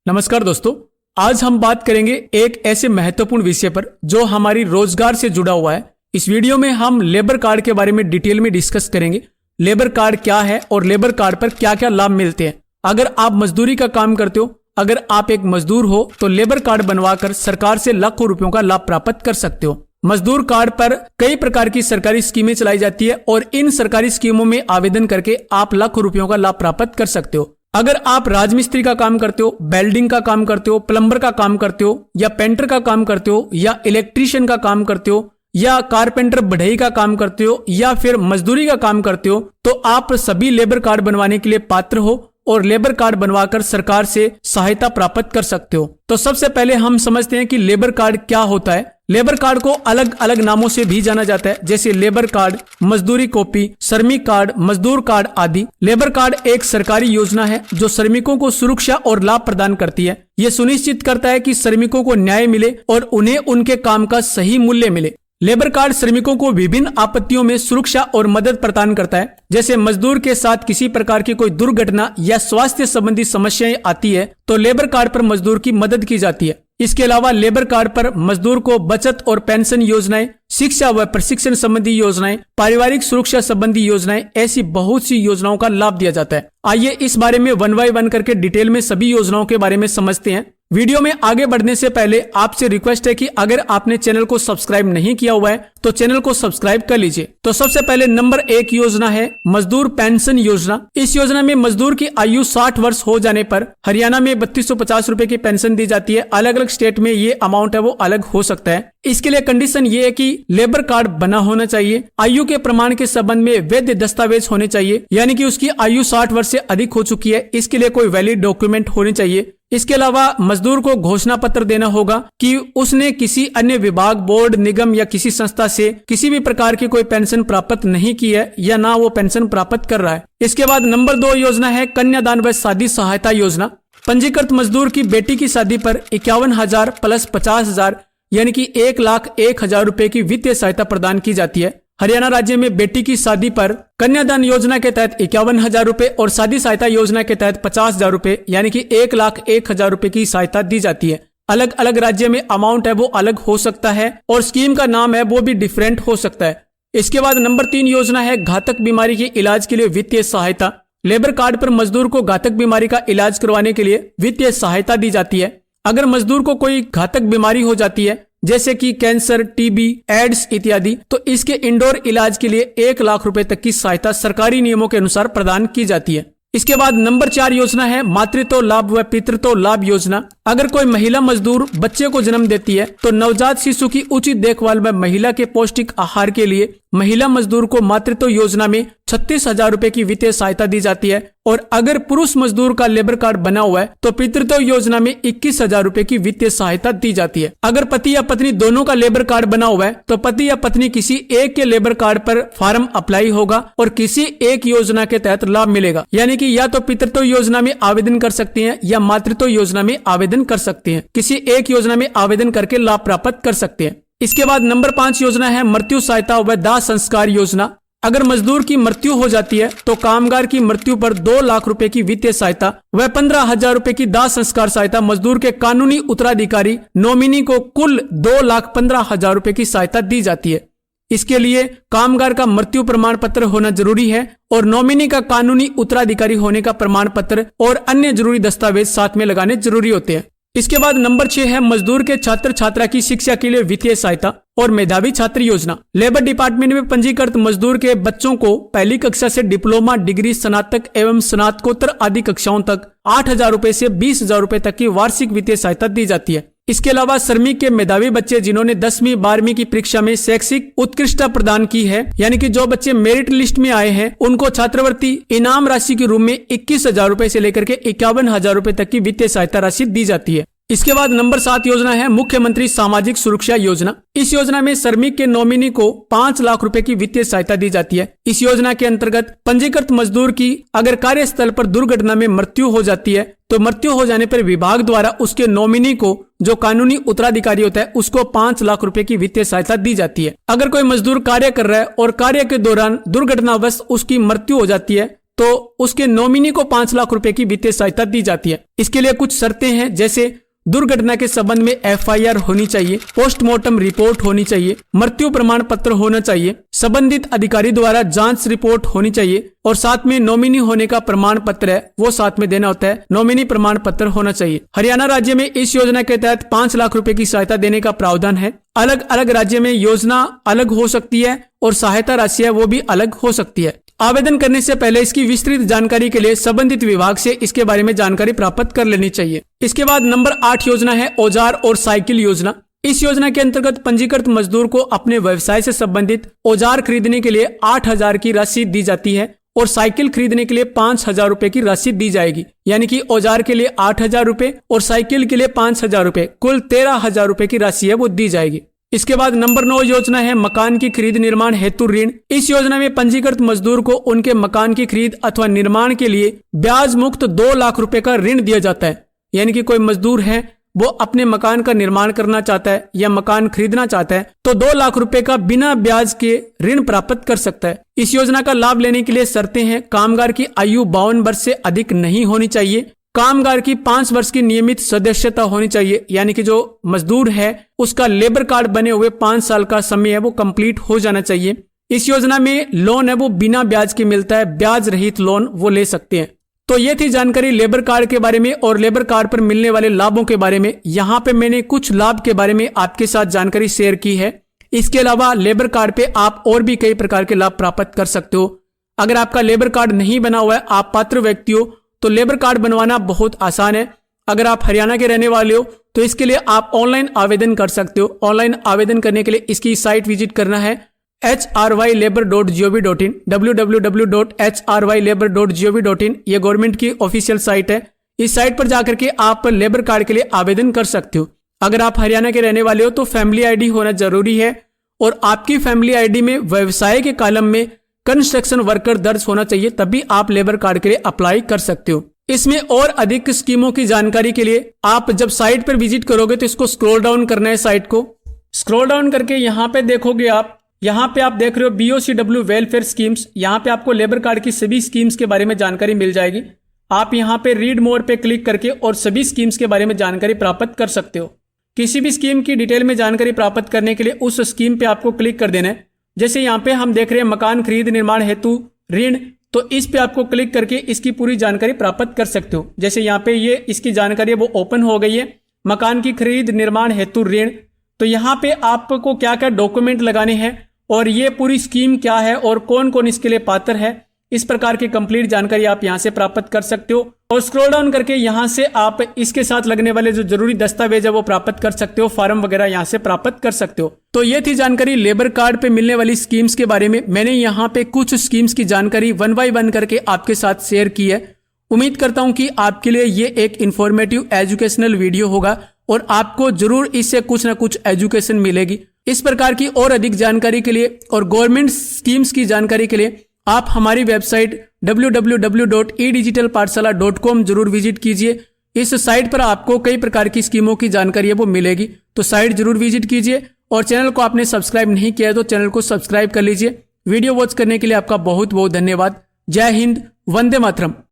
नमस्कार दोस्तों, आज हम बात करेंगे एक ऐसे महत्वपूर्ण विषय पर जो हमारी रोजगार से जुड़ा हुआ है। इस वीडियो में हम लेबर कार्ड के बारे में डिटेल में डिस्कस करेंगे। लेबर कार्ड क्या है और लेबर कार्ड पर क्या क्या लाभ मिलते हैं। अगर आप मजदूरी का काम करते हो, अगर आप एक मजदूर हो तो लेबर कार्ड बनवाकर सरकार से लाखों रुपयों का लाभ प्राप्त कर सकते हो। मजदूर कार्ड पर कई प्रकार की सरकारी स्कीमें चलाई जाती है और इन सरकारी स्कीमों में आवेदन करके आप लाखों रुपयों का लाभ प्राप्त कर सकते हो। अगर आप राजमिस्त्री का काम करते हो, वेल्डिंग का काम करते हो, प्लम्बर का काम करते हो या पेंटर का काम करते हो या इलेक्ट्रीशियन का काम करते हो या कारपेंटर बढ़ई का काम करते हो या फिर मजदूरी का काम करते हो, तो आप सभी लेबर कार्ड बनवाने के लिए पात्र हो और लेबर कार्ड बनवाकर सरकार से सहायता प्राप्त कर सकते हो। तो सबसे पहले हम समझते हैं कि लेबर कार्ड क्या होता है। लेबर कार्ड को अलग अलग नामों से भी जाना जाता है, जैसे लेबर कार्ड, मजदूरी कॉपी, श्रमिक कार्ड, मजदूर कार्ड आदि। लेबर कार्ड एक सरकारी योजना है जो श्रमिकों को सुरक्षा और लाभ प्रदान करती है। ये सुनिश्चित करता है कि श्रमिकों को न्याय मिले और उन्हें उनके काम का सही मूल्य मिले। लेबर कार्ड श्रमिकों को विभिन्न आपत्तियों में सुरक्षा और मदद प्रदान करता है। जैसे मजदूर के साथ किसी प्रकार की कोई दुर्घटना या स्वास्थ्य संबंधी समस्याएं आती है तो लेबर कार्ड पर मजदूर की मदद की जाती है। इसके अलावा लेबर कार्ड पर मजदूर को बचत और पेंशन योजनाएं, शिक्षा व प्रशिक्षण संबंधी योजनाएं, पारिवारिक सुरक्षा संबंधी योजनाएं, ऐसी बहुत सी योजनाओं का लाभ दिया जाता है। आइए इस बारे में वन बाय वन करके डिटेल में सभी योजनाओं के बारे में समझते हैं। वीडियो में आगे बढ़ने से पहले आपसे रिक्वेस्ट है कि अगर आपने चैनल को सब्सक्राइब नहीं किया हुआ है तो चैनल को सब्सक्राइब कर लीजिए। तो सबसे पहले नंबर 1 योजना है मजदूर पेंशन योजना। इस योजना में मजदूर की आयु 60 वर्ष हो जाने पर हरियाणा में 3250 रुपए की पेंशन दी जाती है। अलग अलग स्टेट में ये अमाउंट है वो अलग हो सकता है। इसके लिए कंडीशन ये है कि लेबर कार्ड बना होना चाहिए, आयु के प्रमाण के संबंध में वैध दस्तावेज होने चाहिए, यानी कि उसकी आयु 60 वर्ष से अधिक हो चुकी है। इसके लिए कोई वैलिड डॉक्यूमेंट होने चाहिए। इसके अलावा मजदूर को घोषणा पत्र देना होगा कि उसने किसी अन्य विभाग, बोर्ड, निगम या किसी संस्था से किसी भी प्रकार की कोई पेंशन प्राप्त नहीं की है या ना वो पेंशन प्राप्त कर रहा है। इसके बाद नंबर 2 योजना है कन्यादान व शादी सहायता योजना। पंजीकृत मजदूर की बेटी की शादी पर 51,000 प्लस 50,000 यानी कि 1,01,000 रुपए की वित्तीय सहायता प्रदान की जाती है। हरियाणा राज्य में बेटी की शादी पर कन्यादान योजना के तहत 51,000 रुपए और शादी सहायता योजना के तहत 50,000 रुपए यानी कि 1,01,000 रुपए की सहायता दी जाती है। अलग अलग राज्य में अमाउंट है वो अलग हो सकता है और स्कीम का नाम है वो भी डिफरेंट हो सकता है। इसके बाद नंबर 3 योजना है घातक बीमारी के इलाज के लिए वित्तीय सहायता। लेबर कार्ड पर मजदूर को घातक बीमारी का इलाज करवाने के लिए वित्तीय सहायता दी जाती है। अगर मजदूर को कोई घातक बीमारी हो जाती है जैसे कि कैंसर, टीबी, एड्स इत्यादि, तो इसके इंडोर इलाज के लिए 1 लाख रुपए तक की सहायता सरकारी नियमों के अनुसार प्रदान की जाती है। इसके बाद नंबर 4 योजना है मातृत्व लाभ व पितृत्व लाभ योजना। अगर कोई महिला मजदूर बच्चे को जन्म देती है तो नवजात शिशु की उचित देखभाल व महिला के पौष्टिक आहार के लिए महिला मजदूर को मातृत्व योजना में 36,000 रुपए की वित्तीय सहायता दी जाती है। और अगर पुरुष मजदूर का लेबर कार्ड बना हुआ है तो पितृत्व योजना में 21,000 रुपए की वित्तीय सहायता दी जाती है। अगर पति या पत्नी दोनों का लेबर कार्ड बना हुआ है तो पति या पत्नी किसी एक के लेबर कार्ड पर फॉर्म अप्लाई होगा और किसी एक योजना के तहत लाभ मिलेगा, यानी कि या तो पितृत्व योजना में आवेदन कर सकते हैं या मातृत्व योजना में आवेदन कर सकते हैं। किसी एक योजना में आवेदन करके लाभ प्राप्त कर सकते हैं। इसके बाद नंबर 5 योजना है मृत्यु सहायता व दाह संस्कार योजना। अगर मजदूर की मृत्यु हो जाती है तो कामगार की मृत्यु पर 2 लाख रुपए की वित्तीय सहायता व 15,000 रुपए की दाह संस्कार सहायता मजदूर के कानूनी उत्तराधिकारी नॉमिनी को कुल 2,15,000 रुपए की सहायता दी जाती है। इसके लिए कामगार का मृत्यु प्रमाण पत्र होना जरूरी है और नॉमिनी का कानूनी उत्तराधिकारी होने का प्रमाण पत्र और अन्य जरूरी दस्तावेज साथ में लगाने जरूरी होते हैं। इसके बाद नंबर 6 है मजदूर के छात्र छात्रा की शिक्षा के लिए वित्तीय सहायता और मेधावी छात्र योजना। लेबर डिपार्टमेंट में पंजीकृत मजदूर के बच्चों को पहली कक्षा से डिप्लोमा, डिग्री, स्नातक एवं स्नातकोत्तर आदि कक्षाओं तक 8,000 रुपए से 20,000 रुपए तक की वार्षिक वित्तीय सहायता दी जाती है। इसके अलावा श्रमिक के मेधावी बच्चे जिन्होंने 10वीं 12वीं की परीक्षा में शैक्षिक उत्कृष्टता प्रदान की है, यानी कि जो बच्चे मेरिट लिस्ट में आए हैं, उनको छात्रवृत्ति इनाम राशि के रूप में 21,000 रुपए से लेकर के 51,000 रुपए तक की वित्तीय सहायता राशि दी जाती है। इसके बाद नंबर 7 योजना है मुख्यमंत्री सामाजिक सुरक्षा योजना। इस योजना में श्रमिक के नॉमिनी को 5 लाख रुपए की वित्तीय सहायता दी जाती है। इस योजना के अंतर्गत पंजीकृत मजदूर की अगर कार्यस्थल पर दुर्घटना में मृत्यु हो जाती है तो मृत्यु हो जाने पर विभाग द्वारा उसके नॉमिनी को, जो कानूनी उत्तराधिकारी होता है, उसको 5 लाख रुपए की वित्तीय सहायता दी जाती है। अगर कोई मजदूर कार्य कर रहा है और कार्य के दौरान दुर्घटनावश उसकी मृत्यु हो जाती है तो उसके नॉमिनी को 5 लाख रुपए की वित्तीय सहायता दी जाती है। इसके लिए कुछ शर्तें हैं, जैसे दुर्घटना के संबंध में FIR होनी चाहिए, पोस्टमार्टम रिपोर्ट होनी चाहिए, मृत्यु प्रमाण पत्र होना चाहिए, संबंधित अधिकारी द्वारा जांच रिपोर्ट होनी चाहिए और साथ में नॉमिनी होने का प्रमाण पत्र है वो साथ में देना होता है, नॉमिनी प्रमाण पत्र होना चाहिए। हरियाणा राज्य में इस योजना के तहत 5 लाख रुपए की सहायता देने का प्रावधान है। अलग अलग राज्य में योजना अलग हो सकती है और सहायता राशि है वो भी अलग हो सकती है। आवेदन करने से पहले इसकी विस्तृत जानकारी के लिए संबंधित विभाग से इसके बारे में जानकारी प्राप्त कर लेनी चाहिए। इसके बाद नंबर 8 योजना है औजार और साइकिल योजना। इस योजना के अंतर्गत पंजीकृत मजदूर को अपने व्यवसाय से संबंधित औजार खरीदने के लिए 8,000 की राशि दी जाती है और साइकिल खरीदने के लिए 5,000 रुपए की राशि दी जाएगी। यानी कि औजार के लिए 8,000 रुपए और साइकिल के लिए 5,000 रुपए, कुल 13,000 रुपए की राशि है वो दी जाएगी। इसके बाद नंबर 9 योजना है मकान की खरीद निर्माण हेतु ऋण। इस योजना में पंजीकृत मजदूर को उनके मकान की खरीद अथवा निर्माण के लिए ब्याज मुक्त 2 लाख रुपए का ऋण दिया जाता है। यानी कि कोई मजदूर है वो अपने मकान का निर्माण करना चाहता है या मकान खरीदना चाहता है तो 2 लाख रुपए का बिना ब्याज के ऋण प्राप्त कर सकता है। इस योजना का लाभ लेने के लिए शर्तें हैं, कामगार की आयु 52 वर्ष से अधिक नहीं होनी चाहिए, कामगार की 5 वर्ष की नियमित सदस्यता होनी चाहिए, यानी कि जो मजदूर है उसका लेबर कार्ड बने हुए 5 साल का समय है वो कंप्लीट हो जाना चाहिए। इस योजना में लोन है वो बिना ब्याज के मिलता है, ब्याज रहित लोन वो ले सकते हैं। तो ये थी जानकारी लेबर कार्ड के बारे में और लेबर कार्ड पर मिलने वाले लाभों के बारे में। यहाँ पे मैंने कुछ लाभ के बारे में आपके साथ जानकारी शेयर की है। इसके अलावा लेबर कार्ड पे आप और भी कई प्रकार के लाभ प्राप्त कर सकते हो। अगर आपका लेबर कार्ड नहीं बना हुआ है, आप पात्र व्यक्ति हो, तो लेबर कार्ड बनवाना बहुत आसान है। अगर आप हरियाणा के रहने वाले हो तो इसके लिए आप ऑनलाइन आवेदन कर सकते हो। ऑनलाइन आवेदन करने के लिए इसकी साइट विजिट करना है hrylabor.gov.in, www.hrylabor.gov.in। ये गवर्नमेंट की ऑफिशियल साइट है। इस साइट पर जाकर के आप लेबर कार्ड के लिए आवेदन कर सकते हो। अगर आप हरियाणा के रहने वाले हो तो फैमिली आईडी होना जरूरी है और आपकी फैमिली आईडी में व्यवसाय के कॉलम में कंस्ट्रक्शन वर्कर दर्ज होना चाहिए, तभी आप लेबर कार्ड के लिए अप्लाई कर सकते हो। इसमें और अधिक स्कीमों की जानकारी के लिए आप जब साइट पर विजिट करोगे तो इसको स्क्रॉल डाउन करना है। साइट को स्क्रॉल डाउन करके यहाँ पे देखोगे आप, यहाँ पे आप देख रहे हो BOCW वेलफेयर स्कीम्स। यहाँ पे आपको लेबर कार्ड की सभी स्कीम्स के बारे में जानकारी मिल जाएगी। आप यहाँ पे रीड मोर पे क्लिक करके और सभी स्कीम्स के बारे में जानकारी प्राप्त कर सकते हो। किसी भी स्कीम की डिटेल में जानकारी प्राप्त करने के लिए उस स्कीम पे आपको क्लिक कर देना है। जैसे यहाँ पे हम देख रहे हैं मकान खरीद निर्माण हेतु ऋण, तो इस पे आपको क्लिक करके इसकी पूरी जानकारी प्राप्त कर सकते हो। जैसे यहाँ पे ये इसकी जानकारी है वो ओपन हो गई है, मकान की खरीद निर्माण हेतु ऋण। तो यहाँ पे आपको क्या क्या डॉक्यूमेंट लगाने हैं और ये पूरी स्कीम क्या है और कौन कौन इसके लिए पात्र है, इस प्रकार की कंप्लीट जानकारी आप यहाँ से प्राप्त कर सकते हो। और स्क्रॉल डाउन करके यहाँ से आप इसके साथ लगने वाले जो जरूरी दस्तावेज है वो प्राप्त कर सकते हो, फॉर्म वगैरह यहाँ से प्राप्त कर सकते हो। तो ये थी जानकारी लेबर कार्ड पे मिलने वाली स्कीम्स के बारे में। मैंने यहाँ पे कुछ स्कीम्स की जानकारी 1 बाय 1 करके आपके साथ शेयर की है। उम्मीद करता हूँ कि आपके लिए ये एक इंफॉर्मेटिव एजुकेशनल वीडियो होगा और आपको जरूर इससे कुछ ना कुछ एजुकेशन मिलेगी। इस प्रकार की और अधिक जानकारी के लिए और गवर्नमेंट स्कीम्स की जानकारी के लिए आप हमारी वेबसाइट www.edigitalpathshala.com जरूर विजिट कीजिए। इस साइट पर आपको कई प्रकार की स्कीमों की जानकारी है वो मिलेगी, तो साइट जरूर विजिट कीजिए। और चैनल को आपने सब्सक्राइब नहीं किया है तो चैनल को सब्सक्राइब कर लीजिए। वीडियो वॉच करने के लिए आपका बहुत बहुत धन्यवाद। जय हिंद, वंदे मातरम।